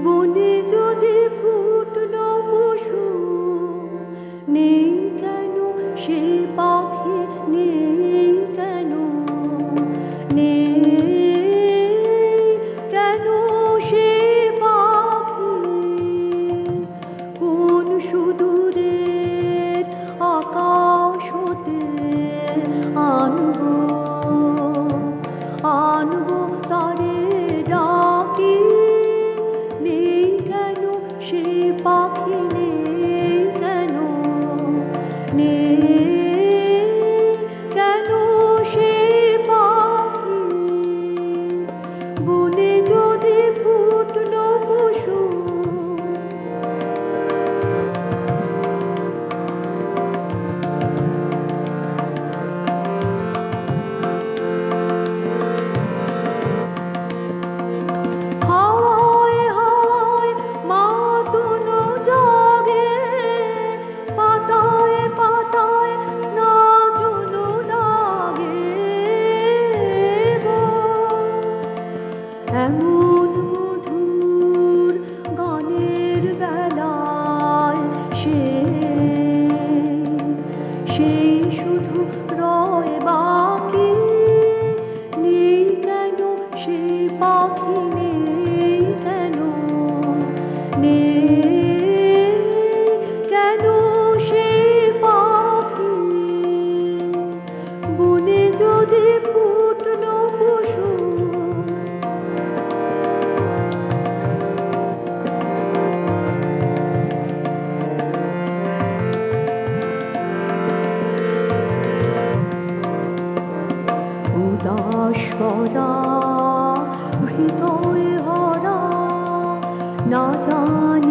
বনে যদি ফুটলো কুসুম, নেই কেন সে পাখি, নেই কেন, নেই কেন সে পাখি? কোন সুদূরের আকাশ হতে আনবো, আনবো তারে ডাকি? নেই কেন সে পাখি, নেই কেন, নেই কেন সে পাখি? বনে যদি ফুটলো কুসুম, হাওয়ায় হাওয়ায় মাতনো জাগে, পাতায় পাতায় নাচনো লাগে গো। এমন মধুর গানের বেলায় সেই শুধু রয় বাকি। নেই কেন সে পাখি, নেই কেন, নেই কেন সে পাখি? বনে যদি ফুটলো কুসুম, উদাস করা হৃদয় হরা, না জানি